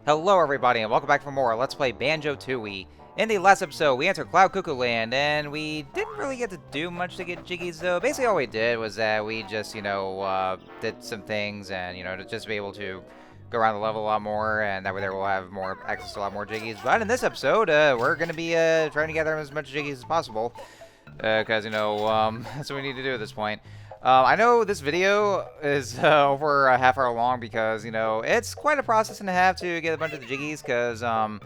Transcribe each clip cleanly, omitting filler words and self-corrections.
Hello everybody and welcome back for more Let's Play Banjo-Tooie. In the last episode, we entered Cloud Cuckooland, and we didn't really get to do much to get Jiggies, though. Basically, all we did was that we just, did some things, and, to just be able to go around the level a lot more, and that way there we'll have more access to a lot more Jiggies. But in this episode, we're going to be trying to gather as much Jiggies as possible, because, that's what we need to do at this point. I know this video is over a half hour long because, it's quite a process and a half to get a bunch of the Jiggies because, one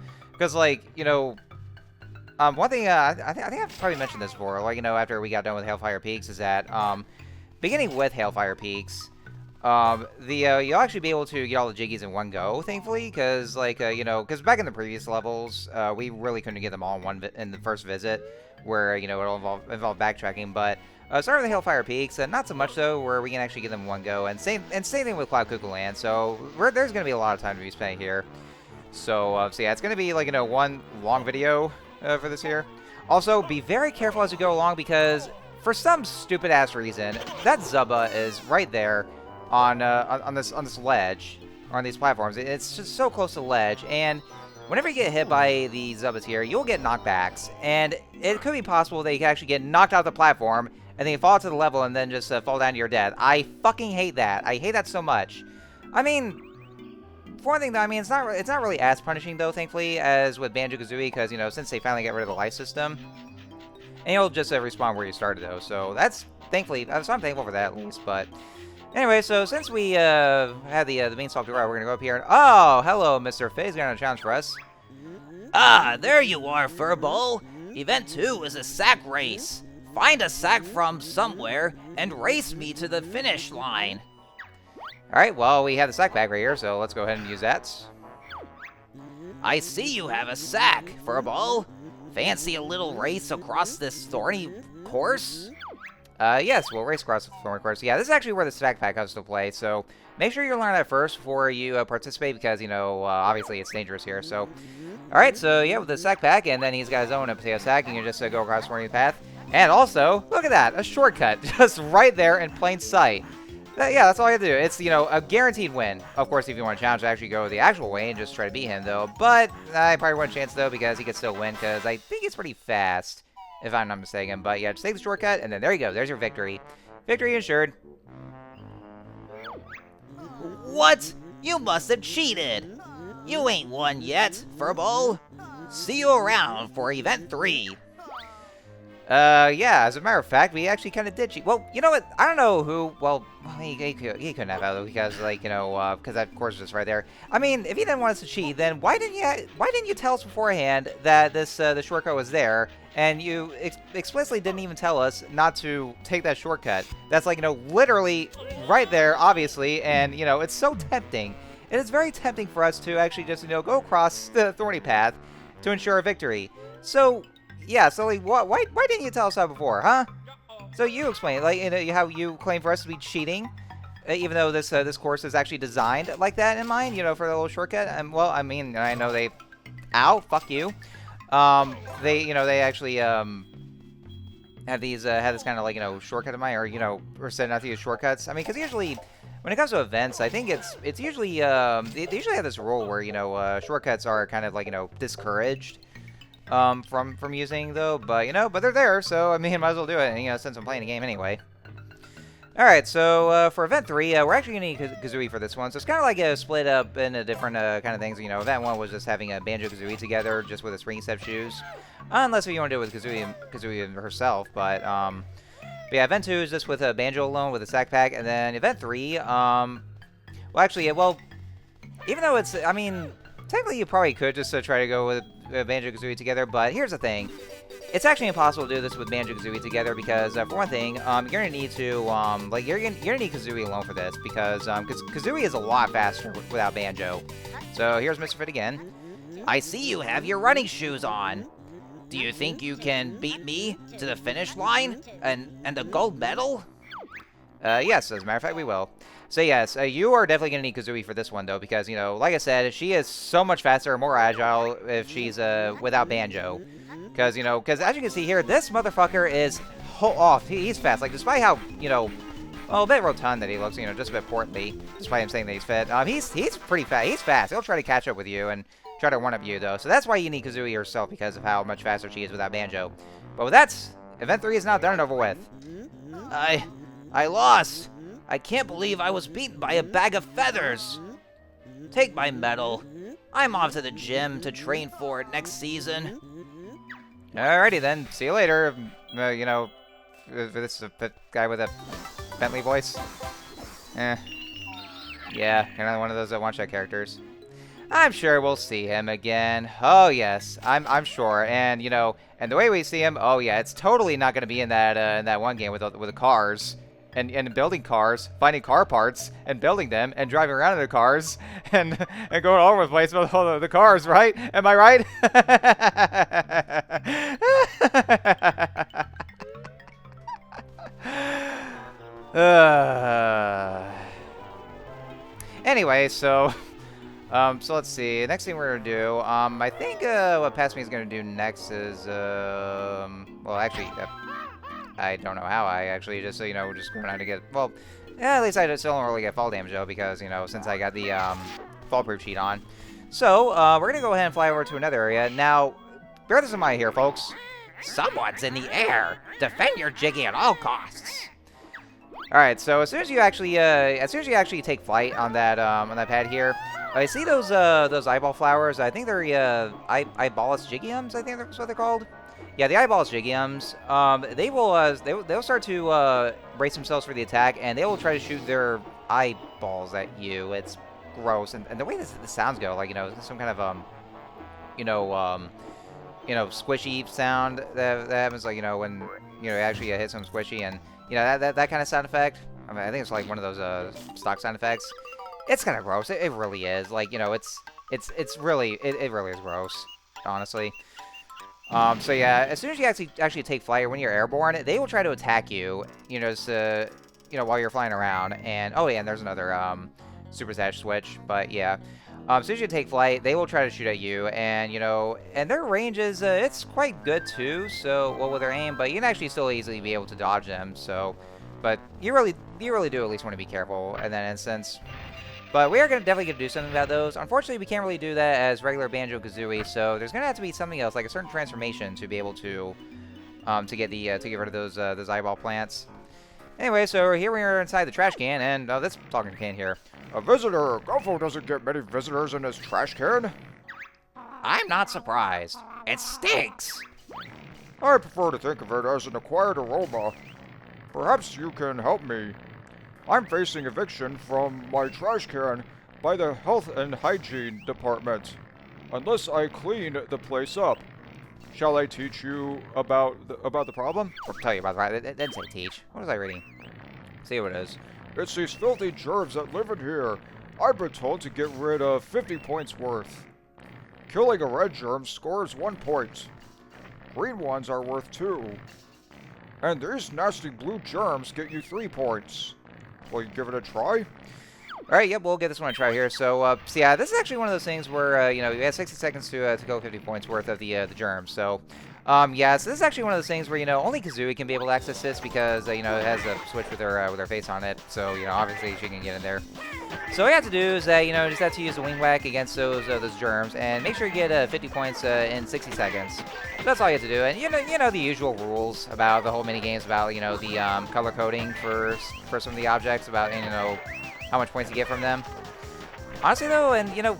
thing, I think I've probably mentioned this before, after we got done with Hailfire Peaks, is that, beginning with Hailfire Peaks, you'll actually be able to get all the Jiggies in one go, thankfully, because, because back in the previous levels, we really couldn't get them all in the first visit, where, it'll involve backtracking, but... starting with the Hailfire Peaks, not so much though, where we can actually get them in one go, and same thing with Cloud Cuckooland. So there's going to be a lot of time to be spent here. So yeah, it's going to be one long video for this here. Also, be very careful as you go along because for some stupid ass reason, that Zubba is right there on this ledge, or on these platforms. It's just so close to the ledge, and whenever you get hit by the Zubbas here, you'll get knockbacks, and it could be possible that you can actually get knocked off the platform. And then you fall to the level and then just fall down to your death. I fucking hate that. I hate that so much. I mean, for one thing though, it's not really as punishing though, thankfully, as with Banjo-Kazooie, because since they finally got rid of the life system, and you'll just respawn where you started though. So that's thankfully, so I'm thankful for that at least. But anyway, so since we had the main stop tutorial, we're gonna go up here and hello, Mr. Faye's got a challenge for us. Ah, there you are, Furball. Event 2 is a sack race. Find a sack from somewhere and race me to the finish line. Alright, well, we have the sack bag right here, so let's go ahead and use that. I see you have a sack, Furball. Fancy a little race across this thorny course? Yes, we'll race across the thorny course. Yeah, this is actually where the sack pack comes to play, so make sure you learn that first before you participate, because, obviously it's dangerous here, so... Alright, so yeah, with the sack pack, and then he's got his own potato sack, you can just go across the thorny path. And also, look at that, a shortcut, just right there in plain sight. Yeah, that's all you have to do. It's, a guaranteed win. Of course, if you want to challenge to actually go the actual way and just try to beat him, though. But I probably want a chance, though, because he could still win, because I think he's pretty fast, if I'm not mistaken. But yeah, just take the shortcut, and then there you go. There's your victory. Victory ensured. What? You must have cheated. You ain't won yet, Furball. See you around for Event 3. Yeah, as a matter of fact, we actually kind of did cheat. Well, you know what? I don't know who, well, he couldn't have, though, because, because that course was just right there. I mean, if he didn't want us to cheat, then why didn't you tell us beforehand that the shortcut was there, and you explicitly didn't even tell us not to take that shortcut? That's, literally right there, obviously, and, it's so tempting. It is very tempting for us to actually just, go across the thorny path to ensure a victory. So... yeah, so, why didn't you tell us that before, huh? So you explain, how you claim for us to be cheating, even though this course is actually designed like that in mind, for the little shortcut. And well, I mean, I know they, fuck you. They actually had this kind of shortcut in mind, or said not to use shortcuts. I mean, because usually when it comes to events, I think it's usually they usually have this rule where shortcuts are kind of discouraged. From using though, but but they're there, so I mean, might as well do it. And, since I'm playing the game anyway. All right, so for event 3, we're actually gonna need Kazooie for this one. So it's kind of like a split up into different kind of things. Event 1 was just having a Banjo-Kazooie together, just with a springy set of shoes, unless you want to do it with Kazooie herself. But yeah, event 2 is just with a Banjo alone with a sack pack, and then event 3, well, actually, well, even though it's, I mean, technically you probably could just try to go with Banjo-Kazooie together, but here's the thing. It's actually impossible to do this with Banjo-Kazooie together because, for one thing, you're gonna need to, you're gonna need Kazooie alone for this because Kazooie is a lot faster without Banjo. So here's Mr. Fit again. I see you have your running shoes on. Do you think you can beat me to the finish line and the gold medal? Yes, as a matter of fact, we will. So yes, you are definitely going to need Kazooie for this one, though, because, like I said, she is so much faster and more agile if she's without Banjo. Because, as you can see here, this motherfucker is off. He's fast. Despite how, well, a bit rotund that he looks, you know, just a bit portly, despite him saying that he's fit. He's pretty fast. He's fast. He'll try to catch up with you and try to one-up you, though. So that's why you need Kazooie yourself, because of how much faster she is without Banjo. But with that, Event 3 is now done and over with. I lost. I can't believe I was beaten by a bag of feathers. Take my medal. I'm off to the gym to train for it next season. Alrighty then. See you later. You know, this is a guy with a Bentley voice. Yeah, kind of one of those one-shot characters. I'm sure we'll see him again. Oh yes, I'm sure. And you know, and the way we see him, oh yeah, it's totally not going to be in that one game with the cars and building cars, finding car parts and building them and driving around in the cars and going all over the place with all the cars, right? Am I right? Anyway, so let's see. Next thing we're gonna do, I think what Past Me is gonna do next is, well, actually, I don't know how. I actually just, you know, just going out to get, well, yeah, at least I still don't really get fall damage though, because, you know, since I got the fall proof sheet on. So we're gonna go ahead and fly over to another area now. Bear this in mind here, folks. Someone's in the air. Defend your Jiggy at all costs. All right, so as soon as you actually take flight on that pad here, I see those eyeball flowers. I think they're eyeballus Jiggiums. I think that's what they're called. Yeah, the eyeballus Jiggiums. They'll start to brace themselves for the attack, and they will try to shoot their eyeballs at you. It's gross, and the way the sounds go, like, you know, some kind of squishy sound that happens, like, you know, when, you know, it actually hits some squishy, and you know, that kind of sound effect. I mean, I think it's like one of those stock sound effects. It's kind of gross. It really is. Like, you know, it really is gross, honestly. So yeah, as soon as you actually take flight, or when you're airborne, they will try to attack you. You know, just, you know, while you're flying around. And oh yeah, and there's another super dash switch. But yeah, as soon as you take flight, they will try to shoot at you, and you know, and their range is it's quite good too. So well with their aim, but you can actually still easily be able to dodge them. So, but you really do at least want to be careful in that instance. But we are definitely going to do something about those. Unfortunately, we can't really do that as regular Banjo-Kazooie, so there's going to have to be something else, like a certain transformation, to be able to get rid of those eyeball plants. Anyway, so here we are inside the trash can, and let's talking to can here. A visitor! Gofo doesn't get many visitors in his trash can. I'm not surprised. It stinks. I prefer to think of it as an acquired aroma. Perhaps you can help me. I'm facing eviction from my trash can by the Health and Hygiene Department, unless I clean the place up. Shall I teach you about the problem? I'll tell you about the problem. It didn't say teach. What was I reading? See what it is. It's these filthy germs that live in here. I've been told to get rid of 50 points worth. Killing a red germ scores 1 point. Green ones are worth 2. And these nasty blue germs get you 3 points. Will you give it a try? Alright, yep, we'll give this one a try here. So yeah, this is actually one of those things where, you know, you have 60 seconds to go 50 points worth of the germs. So, yeah, so this is actually one of those things where, you know, only Kazooie can be able to access this because, you know, it has a switch with her face on it. So, you know, obviously she can get in there. So what you have to do is that, you know, just have to use the wing whack against those germs and make sure you get 50 points in 60 seconds. So that's all you have to do. And, you know the usual rules about the whole mini games about, you know, the color coding for some of the objects, about, you know, how much points you get from them. Honestly, though, and, you know,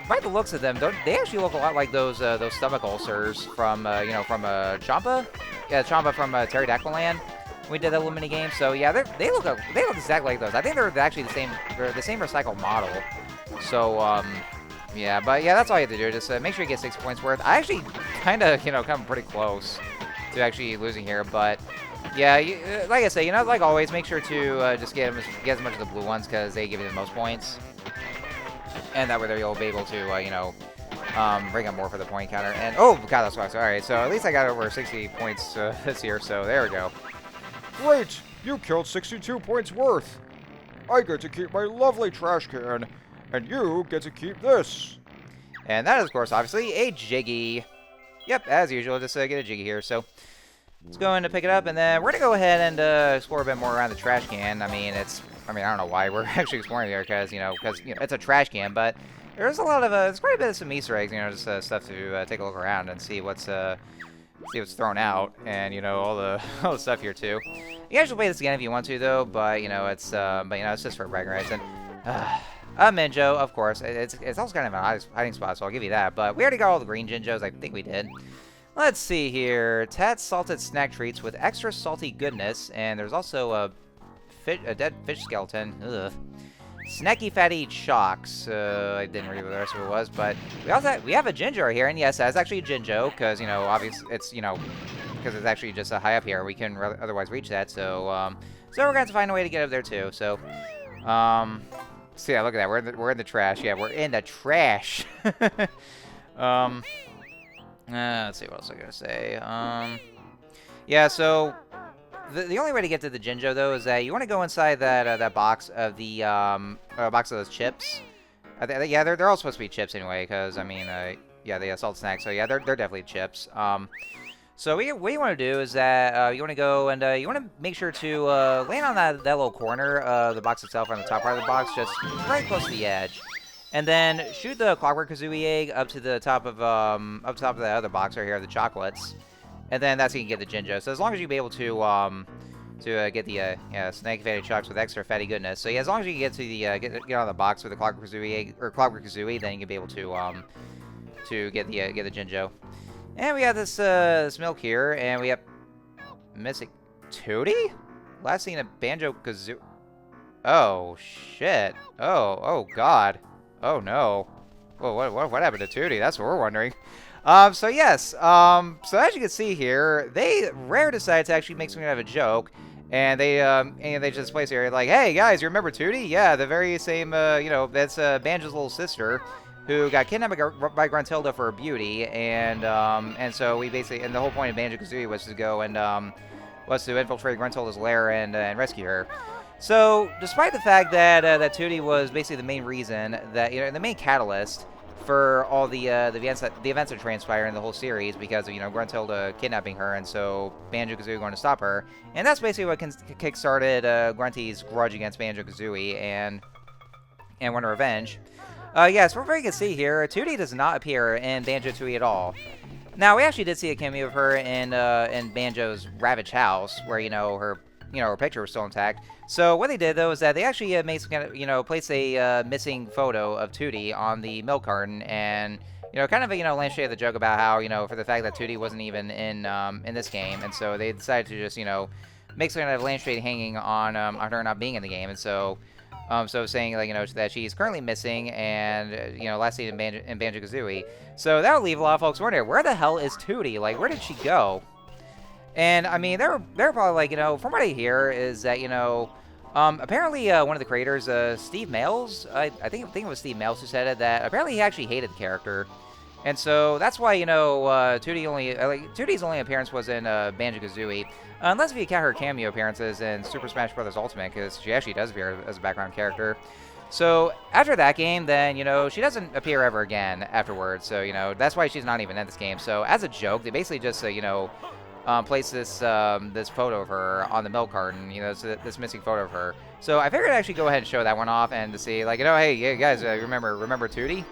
by the looks of them, they actually look a lot like those stomach ulcers from, you know, from Champa? Yeah, Champa from Pterodactyl Land. We did that little mini game. So, yeah, they look exactly like those. I think they're actually the same recycled model. So, yeah, but, yeah, that's all you have to do. Just make sure you get 6 points worth. I actually kind of, you know, come pretty close to actually losing here, but... Yeah, like I say, you know, like always, make sure to just get as much of the blue ones because they give you the most points. And that way you'll be able to, you know, bring up more for the point counter. And, oh, God, that sucks. All right, so at least I got over 60 points this year, so there we go. Great! You killed 62 points worth. I get to keep my lovely trash can, and you get to keep this. And that is, of course, obviously, a Jiggy. Yep, as usual, just get a Jiggy here, so... let's go in to pick it up, and then we're gonna go ahead and explore a bit more around the trash can. I mean, I don't know why we're actually exploring here, because it's a trash can, but there's a lot of there's quite a bit of some Easter eggs, just stuff to take a look around and see what's thrown out, and all the all the stuff here too. You guys should play this again if you want to, though. But it's just for bragging rights. And a Minjo, of course. It's also kind of an hiding spot, so I'll give you that. But we already got all the green Jinjos. I think we did. Let's see here. Tat's salted snack treats with extra salty goodness, and there's also a dead fish skeleton. Ugh. Snacky fatty chocks. I didn't read what the rest of it was, but we have a Jinjo here, and yes, that's actually a Jinjo, because obviously it's because it's actually just high up here. We can otherwise reach that, so we're gonna have to find a way to get up there too. So so yeah, look at that. We're in the trash. Yeah, we're in the trash. Let's see what else I gotta say. Yeah, so. The only way to get to the Jinjo, though, is that you want to go inside that box of the box of those chips. Yeah, they're all supposed to be chips anyway, because yeah, the salt snacks. So yeah, they're definitely chips. So what you want to do is that you want to go and you want to make sure to land on that little corner of the box itself, on the top part of the box, just right close to the edge, and then shoot the Clockwork Kazooie egg up to the top of the other box right here, the chocolates. And then that's how you can get the Jinjo. So as long as you be able to get the snaky fatty chocks with extra fatty goodness. So yeah, as long as you get to the get on the box with the Clockwork Kazooie, then you can be able to get the Jinjo. And we have this milk here, and we have missing Tootie. Last seen a Banjo-Kazooie. Oh shit. Oh god. Oh no. Whoa, what happened to Tootie? That's what we're wondering. So yes, so as you can see here, Rare decided to actually make something out of a joke, and they just place here like, hey guys, you remember Tootie? Yeah, the very same, that's Banjo's little sister, who got kidnapped by Gruntilda for her beauty, and so we basically, and the whole point of Banjo-Kazooie was to go and was to infiltrate Gruntilda's lair and rescue her. So despite the fact that that Tootie was basically the main reason that the main catalyst for all the events that transpire in the whole series, because of Gruntilda kidnapping her, and so Banjo-Kazooie going to stop her, and that's basically what kick-started Grunty's grudge against Banjo-Kazooie and want revenge. Yes, from what you can see here, Tootie does not appear in Banjo-Tooie at all. Now we actually did see a cameo of her in Banjo's ravaged house, where her picture was still intact. So what they did, though, is that they actually made some kind of, placed a missing photo of Tootie on the milk carton, and, kind of, lampshade the joke about how, for the fact that Tootie wasn't even in this game, and so they decided to just, make some kind of lampshade hanging on her not being in the game, and so, saying, like, that she's currently missing, and, last seen in Banjo-Kazooie. So that would leave a lot of folks wondering, where the hell is Tootie? Like, where did she go? And, they're probably like, from what I hear is that, apparently one of the creators, Steve Mails, I think it was Steve Mails who said it, that apparently he actually hated the character. And so that's why, Tootie's only appearance was in Banjo-Kazooie. Unless if you count her cameo appearances in Super Smash Bros. Ultimate, because she actually does appear as a background character. So after that game, then, she doesn't appear ever again afterwards. So, that's why she's not even in this game. So as a joke, they basically just, place this photo of her on the milk carton, this missing photo of her. So I figured I'd actually go ahead and show that one off, and to see, like, hey, yeah, guys, remember Tootie?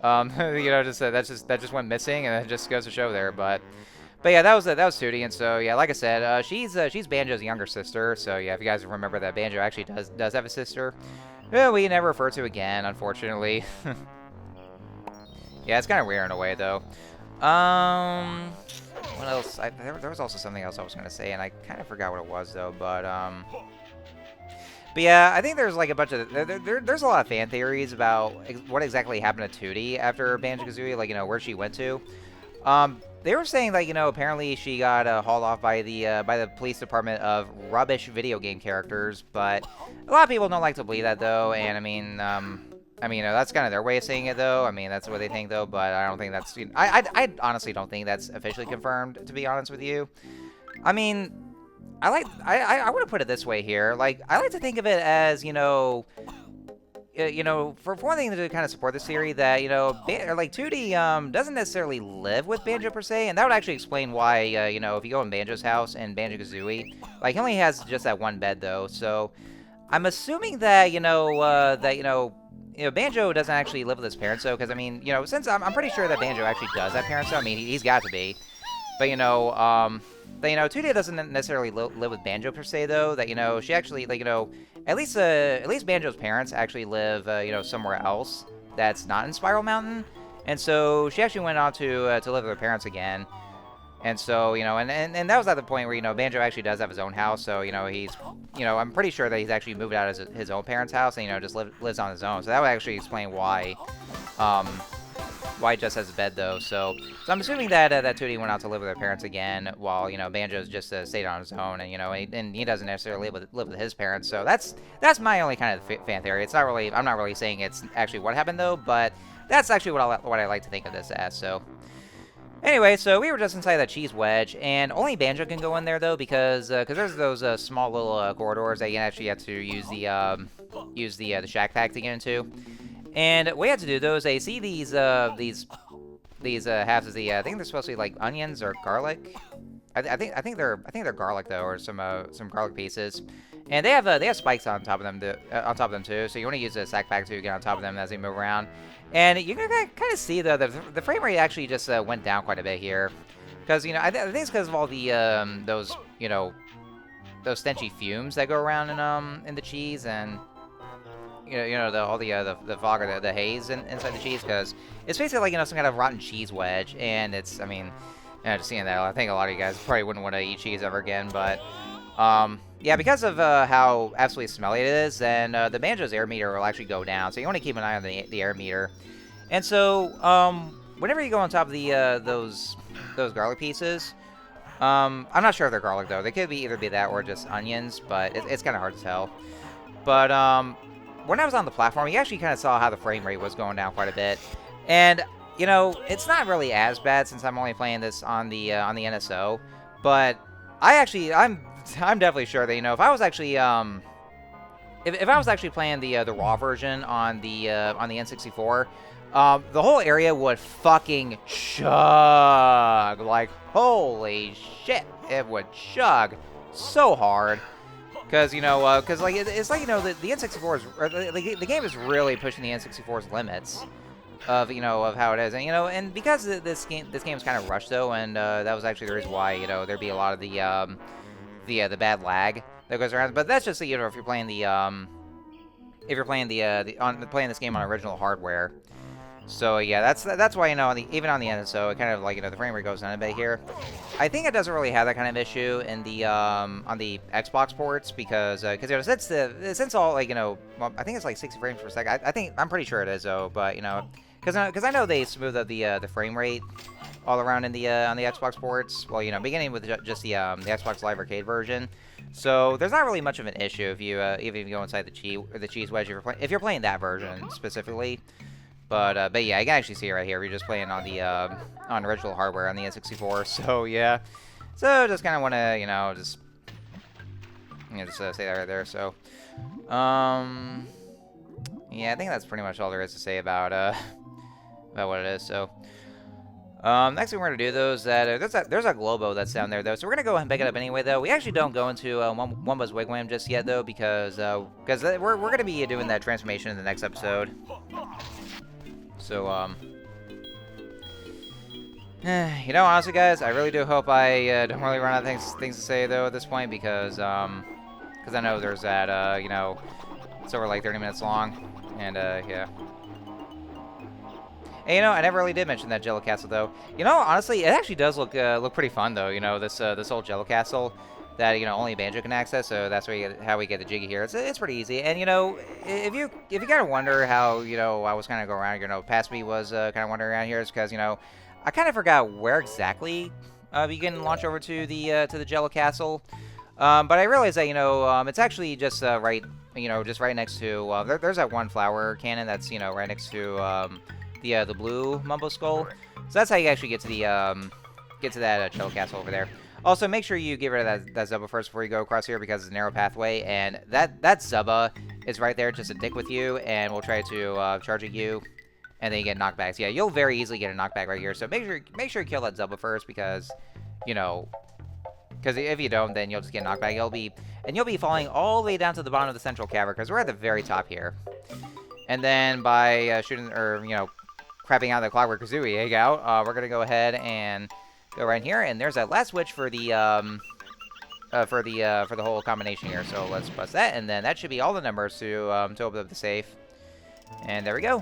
That just went missing, and it just goes to show there. But yeah, that was Tootie, and so yeah, like I said, she's Banjo's younger sister. So yeah, if you guys remember that Banjo actually does have a sister, we never refer to again, unfortunately. Yeah, it's kind of weird in a way, though. What else? There was also something else I was going to say, and I kind of forgot what it was, though. But yeah, I think there's like a bunch of there's a lot of fan theories about what exactly happened to Tootie after Banjo-Kazooie, like where she went to. They were saying that apparently she got hauled off by the police department of rubbish video game characters, but a lot of people don't like to believe that, though. And that's kind of their way of saying it, though. That's what they think, though, but I don't think that's... I honestly don't think that's officially confirmed, to be honest with you. I want to put it this way here. Like, I like to think of it as, you know, for one thing to kind of support this theory that, you know, Tootie doesn't necessarily live with Banjo per se, and that would actually explain why, you know, if you go in Banjo's house in Banjo-Kazooie, like, he only has just that one bed, though, so I'm assuming that, Banjo doesn't actually live with his parents, though, because, I mean, you know, since I'm pretty sure that Banjo actually does have parents, though, I mean, he's got to be, but, Tootie doesn't necessarily live with Banjo per se, though. That, you know, she actually, at least Banjo's parents actually live, somewhere else that's not in Spiral Mountain. And so she actually went on to live with her parents again. And so, you know, and that was at the point where, you know, Banjo actually does have his own house. So, you know, he's, you know, I'm pretty sure that he's actually moved out of his own parents' house and, you know, just lives on his own. So that would actually explain why he just has a bed, though. So I'm assuming that Tootie went out to live with her parents again, while, you know, Banjo's just stayed on his own, and, you know, and he doesn't necessarily live with his parents. So that's my only kind of fan theory. It's not really, I'm not really saying it's actually what happened, though, but that's actually what I like to think of this as. So anyway, so we were just inside that cheese wedge, and only Banjo can go in there, though, because there's those small little corridors that you actually have to use the shack pack to get into. And what you have to do, though, is I see these halves of the, I think they're supposed to be like onions or garlic. I think they're garlic, though, or some garlic pieces. And they have spikes on top of them too. So you want to use a sack pack to get on top of them as they move around. And you can kind of see, though, the frame rate actually just went down quite a bit here, because, you know, I think it's because of all the those stenchy fumes that go around in the cheese, and all the fog or the haze inside the cheese, because it's basically like, you know, some kind of rotten cheese wedge. And it's, I mean, just seeing that, I think a lot of you guys probably wouldn't want to eat cheese ever again. But yeah, because of how absolutely smelly it is, then the Banjo's air meter will actually go down. So you want to keep an eye on the air meter. And so whenever you go on top of the those garlic pieces, I'm not sure if they're garlic, though. They could either be that or just onions, but it's kind of hard to tell. But when I was on the platform, you actually kind of saw how the frame rate was going down quite a bit. And, you know, it's not really as bad since I'm only playing this on the NSO. But I'm definitely sure that, you know, if I was actually if I was actually playing the raw version on the N64, the whole area would fucking chug. Like, holy shit, it would chug so hard. Because, you know, like, it's like, you know, the N64 is, or the game is really pushing the N64's limits of, you know, of how it is. And, you know, and because this game's kind of rushed, though, and that was actually the reason why, you know, there'd be a lot of the bad lag that goes around. But that's just, you know, if you're playing playing this game on original hardware. So yeah, that's why, you know, even on the NSO, it kind of, like, you know, the frame rate goes down a bit here. I think it doesn't really have that kind of issue in the on the Xbox ports, because you know, since all, like, you know, well, I think it's like 60 frames per second. I'm pretty sure it is, though, but, you know, because I know they smooth up the frame rate all around in the on the Xbox ports. Well, you know, beginning with just the Xbox Live Arcade version. So there's not really much of an issue if you even if you go inside the cheese wedge if you're playing that version specifically. But yeah, I can actually see it right here. We're just playing on the on original hardware on the N64. So yeah, so just kind of want to, you know, just say that right there. So yeah, I think that's pretty much all there is to say about what it is. So next thing we're gonna do, though, is that there's a Globo that's down there, though. So we're gonna go ahead and pick it up anyway, though. We actually don't go into Wumba's Wigwam just yet, though, because we're gonna be doing that transformation in the next episode. So, you know, honestly, guys, I really do hope I don't really run out of things to say, though, at this point, because I know there's that, you know, it's over like 30 minutes long, and yeah. And, you know, I never really did mention that Jell-O Castle, though. You know, honestly, it actually does look pretty fun, though. You know, this old Jell-O Castle that, you know, only Banjo can access. So that's how we get the Jiggy here. It's pretty easy. And, you know, if you kind of wonder how, you know, I was kind of going around, you know, past me was kind of wandering around here, is because, you know, I kind of forgot where exactly you can launch over to the Jell-O Castle. But I realized that, you know, it's actually just right next to there's that one flower cannon that's, you know, right next to the blue Mumbo Skull. So that's how you actually get to that Jell-O Castle over there. Also, make sure you get rid of that Zubba first before you go across here, because it's a narrow pathway, and that Zubba is right there just a dick with you and will try to charge at you, and then you get knockbacks. Yeah, you'll very easily get a knockback right here. So make sure you kill that Zubba first because, you know, because if you don't, then you'll just get knocked back. You'll be falling all the way down to the bottom of the central cavern because we're at the very top here. And then by shooting or crapping out the Cloud Kazooie egg out, we're gonna go ahead and go right here. And there's that last switch for the whole combination here. So let's bust that, and then that should be all the numbers to open up the safe. And there we go.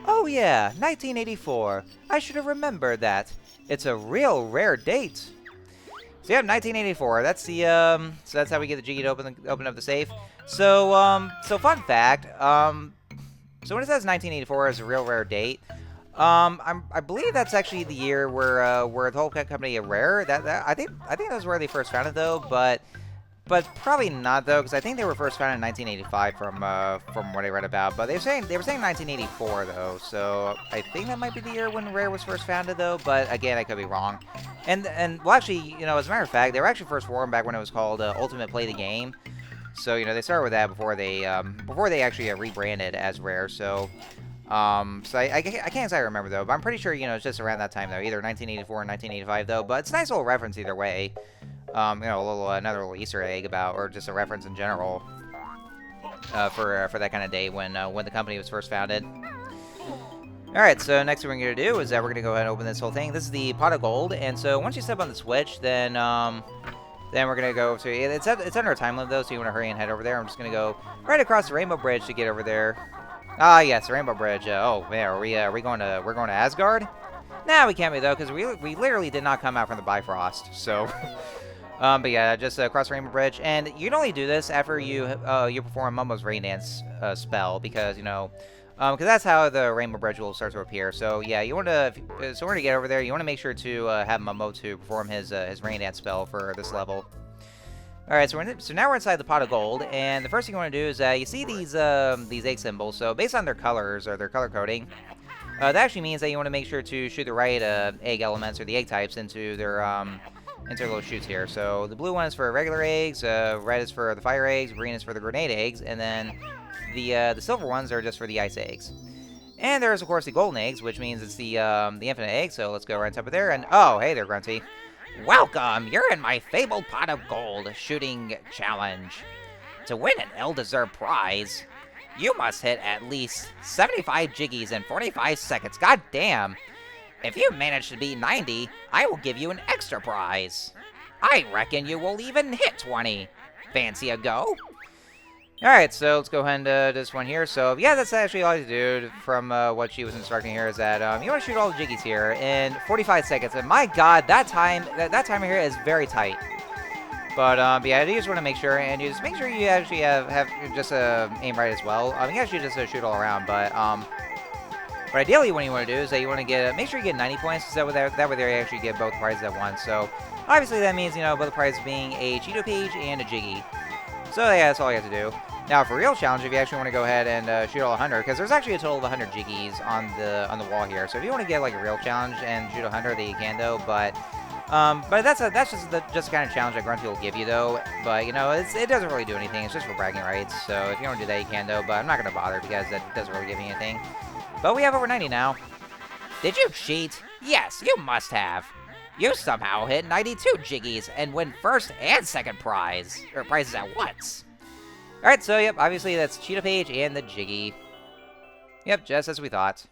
Oh yeah, 1984. I should have remembered that. It's a real rare date. So yeah, 1984. That's the so that's how we get the Jiggy to open up the safe. So so fun fact. So when it says 1984 as a real rare date, I believe that's actually the year where the whole company Rare I think that's where they first found it though, but probably not though, because I think they were first founded in 1985 from what I read about. But they were saying 1984 though, so I think that might be the year when Rare was first founded though. But again, I could be wrong. And well, actually, as a matter of fact, they were actually first formed back when it was called Ultimate Play the Game. So they started with that before they actually rebranded as Rare. So I can't exactly remember though, but I'm pretty sure it's just around that time though, either 1984 or 1985 though. But it's a nice little reference either way. Another little Easter egg about, or just a reference in general, for that kind of day when the company was first founded. All right, so next thing we're gonna do is that we're gonna go ahead and open this whole thing. This is the pot of gold, and so once you step on the switch, then we're gonna go to it's under a time limit though, so you want to hurry and head over there. I'm just gonna go right across the Rainbow Bridge to get over there. Ah, yes, the Rainbow Bridge. Oh man, we're going to Asgard? Nah, we can't be though, because we literally did not come out from the Bifrost. So. But yeah, just cross the Rainbow Bridge, and you can only do this after you perform Momo's Rain Dance spell, because that's how the Rainbow Bridge will start to appear. So yeah, in order to get over there, you want to make sure to have Momo to perform his Rain Dance spell for this level. All right, so now we're inside the pot of gold, and the first thing you want to do is you see these egg symbols. So based on their colors or their color coding, that actually means that you want to make sure to shoot the right egg elements or the egg types into their little chutes here. So the blue one is for regular eggs, red is for the fire eggs, green is for the grenade eggs, and then the silver ones are just for the ice eggs. And there's of course the golden eggs, which means it's the infinite egg. So let's go right on top of there. And oh, hey there, Grunty. Welcome! You're in my fabled pot of gold shooting challenge. To win an ill-deserved prize, you must hit at least 75 Jiggies in 45 seconds. God damn! If you manage to beat 90, I will give you an extra prize. I reckon you will even hit 20. Fancy a go? Alright, so let's go ahead and do this one here. So yeah, that's actually all you do from what she was instructing here, is that you want to shoot all the Jiggies here in 45 seconds. And my god, that time here is very tight. But yeah, you just want to make sure, and you just make sure you actually have just aim right as well. You can actually just shoot all around, but ideally what you want to do is that you want to make sure you get 90 points, so that way there you actually get both prizes at once. So obviously that means both prizes being a Cheeto page and a Jiggy. So yeah, that's all you have to do. Now for real challenge, if you actually want to go ahead and shoot all 100, because there's actually a total of 100 Jiggies on the wall here. So if you want to get like a real challenge and shoot 100, then you can though. But that's just the kind of challenge that Grunty will give you though. But it doesn't really do anything. It's just for bragging rights. So if you want to do that, you can though. But I'm not gonna bother because that doesn't really give you anything. But we have over 90 now. Did you cheat? Yes, you must have. You somehow hit 92 Jiggies and win first and second prizes at once. Alright, so yep, obviously that's Cheetah Page and the Jiggy. Yep, just as we thought.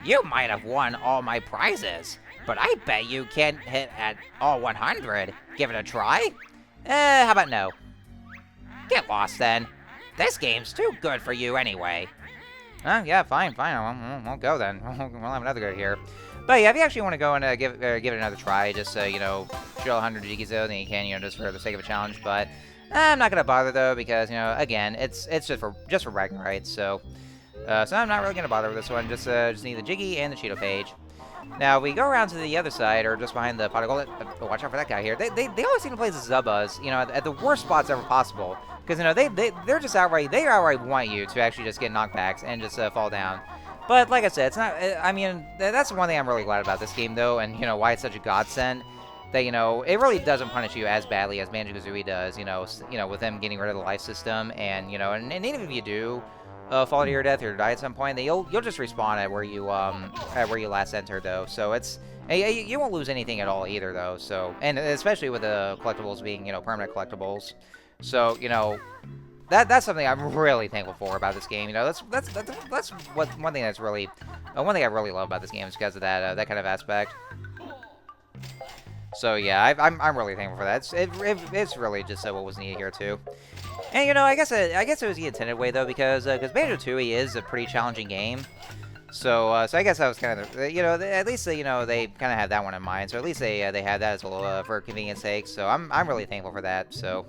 You might have won all my prizes, but I bet you can't hit at all 100. Give it a try? How about no? Get lost then. This game's too good for you anyway. Yeah, fine. We'll go then. We'll have another go here. But yeah, if you actually want to go and give it another try, just shoot all 100 Jiggies though, then you can, just for the sake of a challenge. But I'm not gonna bother though, because again, it's just for bragging rights. So I'm not really gonna bother with this one. Just need the Jiggy and the Cheeto page. Now we go around to the other side, or just behind the pot of gold. Watch out for that guy here. They always seem to play the Zubbas, at the worst spots ever possible. Because they're just outright want you to actually just get knockbacks and just fall down. But like I said, it's not. I mean, that's one thing I'm really glad about this game though, and why it's such a godsend, that, you know, it really doesn't punish you as badly as Banjo-Kazooie does, with them getting rid of the life system, and, and even if you do fall to your death or die at some point, then you'll just respawn at where you last entered, though. So you won't lose anything at all either, though. So, and especially with the collectibles being, permanent collectibles. So, that's something I'm really thankful for about this game. That's one thing that's really one thing I really love about this game is because of that kind of aspect. So yeah, I'm really thankful for that. It's really just what was needed here too. And I guess it was the intended way though, because Banjo-Tooie is a pretty challenging game. So I guess that was kind of at least they kind of had that one in mind. So at least they had that as well for convenience sake. So I'm really thankful for that. So.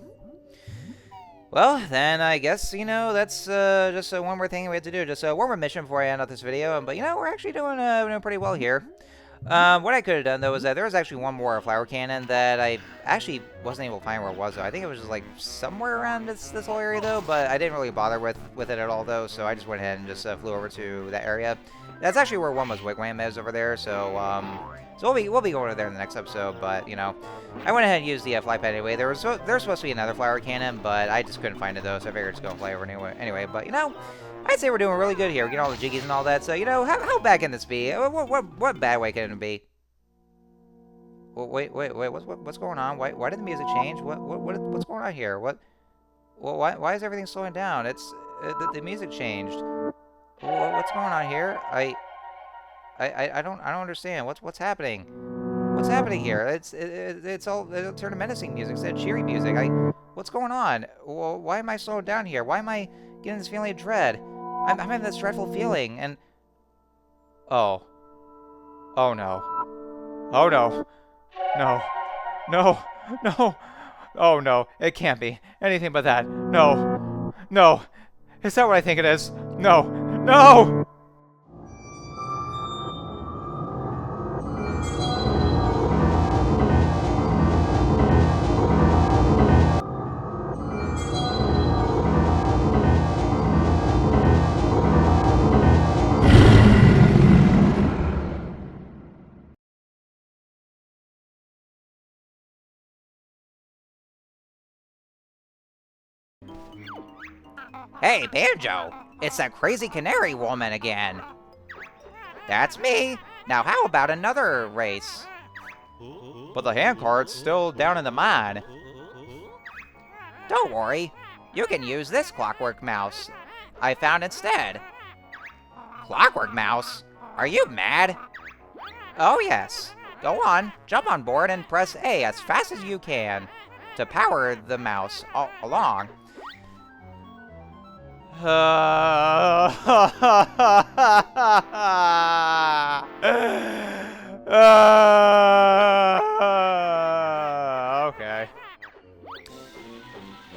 Well, then I guess, that's just one more thing we have to do. Just one more mission before I end out this video. But, we're actually doing pretty well here. What I could have done, though, is that there was actually one more flower cannon that I actually wasn't able to find where it was, though. I think it was just, like, somewhere around this whole area, though. But I didn't really bother with it at all, though. So I just went ahead and just flew over to that area. That's actually where one was Wigwam is over there. So we'll be going over there in the next episode. But, I went ahead and used the fly pad anyway. There's supposed to be another flower cannon, but I just couldn't find it, though. So I figured just go fly over anyway. But, I'd say we're doing really good here. We're getting all the jiggies and all that. So, how bad can this be? What bad way can it be? Well, wait. What's going on? Why did the music change? What's going on here? Why is everything slowing down? The music changed. What's going on here? I don't understand. What's happening? What's happening here? It turned to menacing music instead of cheery music. What's going on? Well, why am I slowing down here? Why am I getting this feeling of dread? I'm having this dreadful feeling, and oh no, oh no, it can't be anything but that. No, is that what I think it is? No. Hey, Banjo! It's that crazy Canary woman again. That's me. Now how about another race? But the handcart's still down in the mine. Don't worry. You can use this clockwork mouse I found instead. Clockwork mouse? Are you mad? Oh yes. Go on, jump on board and press A as fast as you can to power the mouse along. Okay.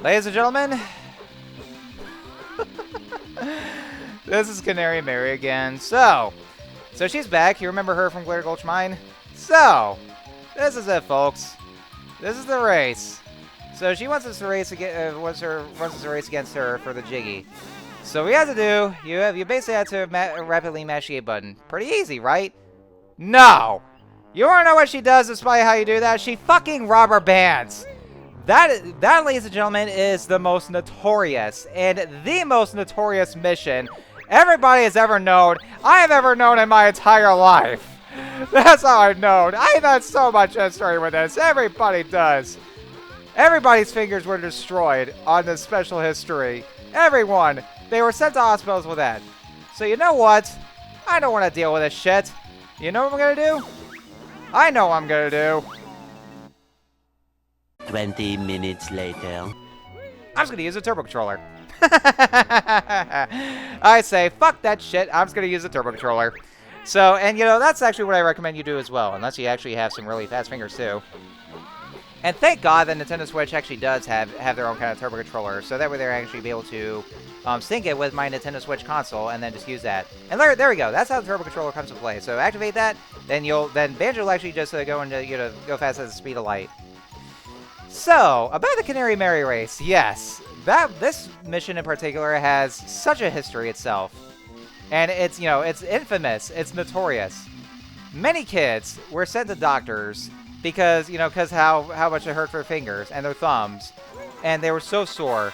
Ladies and gentlemen, this is Canary Mary again. So she's back. You remember her from Glitter Gulch Mine? So, this is it, folks. This is the race. So she wants us to race wants us to race against her for the Jiggy. So what you have to do, you basically have to rapidly mash the A button. Pretty easy, right? No! You wanna know what she does despite how you do that? She fucking rubber bands! That, ladies and gentlemen, is the most notorious and the most notorious mission everybody has ever known, I have ever known in my entire life. That's how I've known. I've had so much history with this. Everybody does. Everybody's fingers were destroyed on this special history. Everyone. They were sent to hospitals with that. So you know what? I don't want to deal with this shit. You know what I'm going to do? I know what I'm going to do. 20 minutes later. I'm just going to use a turbo controller. I say, fuck that shit. I'm just going to use a turbo controller. So, and that's actually what I recommend you do as well. Unless you actually have some really fast fingers too. And thank God the Nintendo Switch actually does have their own kind of turbo controller, so that way they're actually be able to sync it with my Nintendo Switch console and then just use that. And there we go. That's how the turbo controller comes to play. So activate that, then Banjo will actually just go fast at the speed of light. So about the Canary Mary race, yes, this mission in particular has such a history itself, and it's it's infamous, it's notorious. Many kids were sent to doctors because, you know, because how much it hurt their fingers and their thumbs. And they were so sore.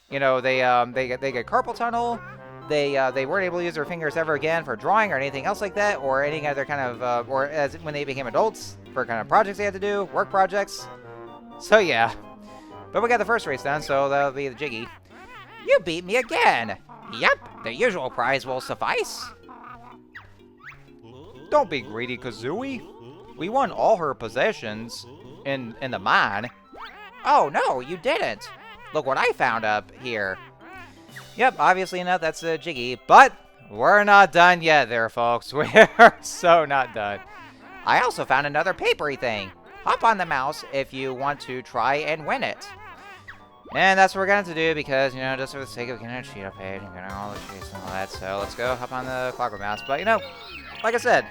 You know, they get carpal tunnel. They weren't able to use their fingers ever again for drawing or anything else like that, or any other kind of, or as when they became adults, for kind of projects they had to do, work projects. So yeah. But we got the first race done, so that'll be the Jiggy. You beat me again. Yep, the usual prize will suffice. Don't be greedy, Kazooie. We won all her possessions in the mine. Oh no, you didn't. Look what I found up here. Yep, obviously enough, that's a Jiggy, but we're not done yet there, folks. We're so not done. I also found another papery thing. Hop on the mouse if you want to try and win it. And that's what we're going to do because, you know, just for the sake of getting a cheetah page and getting all the cheats and all that. So let's go hop on the clockwork mouse. But, you know, like I said,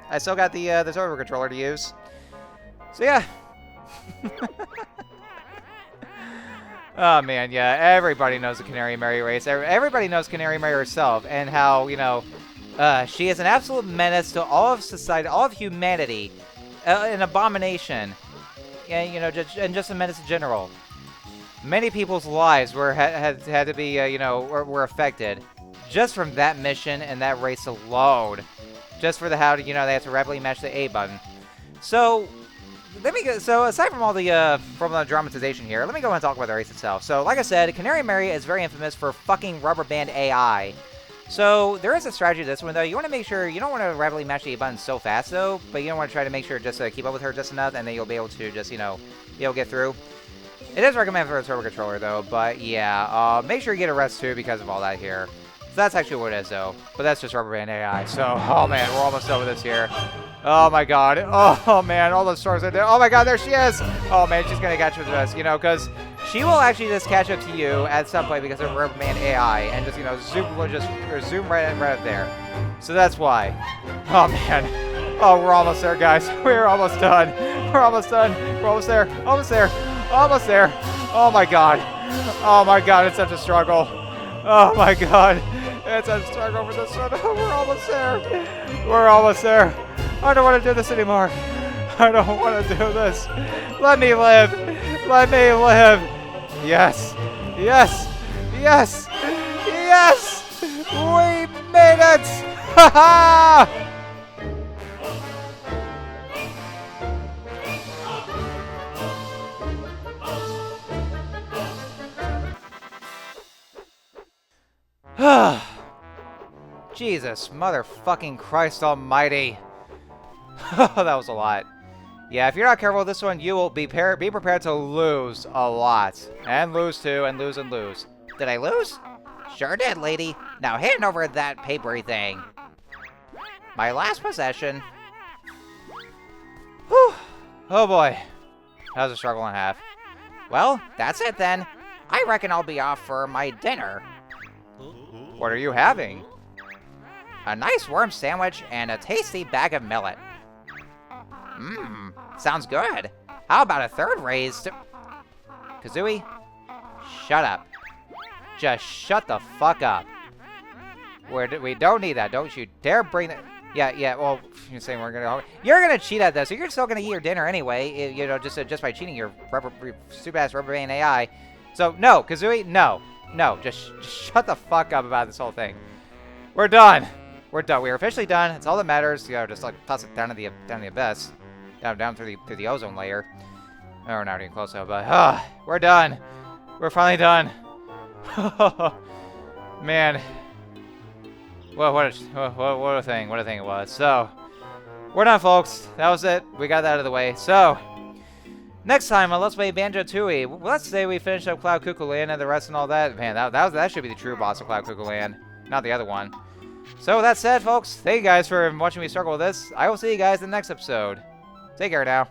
I still got the turbo controller to use. So, yeah. Oh, man, yeah. Everybody knows the Canary Mary race. Everybody knows Canary Mary herself and how, you know, she is an absolute menace to all of society, all of humanity. An abomination. And, you know, just a menace in general. Many people's lives had to be, you know, were affected just from that mission and that race alone. Just for how, you know, they have to rapidly match the A button. So, so aside from all the dramatization here, let me go and talk about the race itself. So, like I said, Canary Mary is very infamous for fucking rubber band AI. So, there is a strategy to this one, though. You want to make sure, you don't want to rapidly match the A button so fast, though, but you don't want to try to make sure just to keep up with her just enough, and then you'll be able to just, you know, be able to get through. It is recommended for a turbo controller, though, but yeah, make sure you get a rest, too, because of all that here. So that's actually what it is, though, but that's just rubber band AI, so, oh man, we're almost done with this here. Oh my god, oh man, all those stars are there. Oh my god, there she is! Oh man, she's gonna catch up to us, you know, because she will actually just catch up to you at some point because of rubber band AI, and just, you know, zoom right up there. So that's why. Oh man. Oh, we're almost there, guys. We're almost done. We're almost done. We're almost there. Almost there. Almost there. Oh my god. Oh my god, it's such a struggle. Oh my god. It's a struggle for this one. We're almost there. We're almost there. I don't want to do this anymore. I don't want to do this. Let me live. Let me live. Yes. Yes. Yes. Yes. We made it. Ha ha. Jesus, motherfucking Christ almighty. That was a lot. Yeah, if you're not careful with this one, you will be prepared to lose a lot. And lose too, and lose and lose. Did I lose? Sure did, lady. Now hand over that papery thing. My last possession. Whew. Oh boy. That was a struggle and a half. Well, that's it then. I reckon I'll be off for my dinner. What are you having? A nice worm sandwich and a tasty bag of millet. Mmm, sounds good. How about a third raise to... Kazooie, shut up. Just shut the fuck up. We don't need that. Don't you dare bring that... Yeah, well, you're saying you're gonna cheat at this, so you're still gonna eat your dinner anyway, you know, just by cheating your stupid-ass rubber band AI. So, no, Kazooie, no. No, just shut the fuck up about this whole thing. We're done. We're done. We're officially done. It's all that matters. You know, just like toss it down to the abyss, down through the ozone layer. Oh, we're not even close though, but we're done. We're finally done. Man, well, what a thing! What a thing it was. So, we're done, folks. That was it. We got that out of the way. So, next time on Let's Play Banjo-Tooie, let's say we finish up Cloud Cuckooland and the rest and all that. Man, that should be the true boss of Cloud Cuckooland, not the other one. So with that said, folks, thank you guys for watching me struggle with this. I will see you guys in the next episode. Take care now.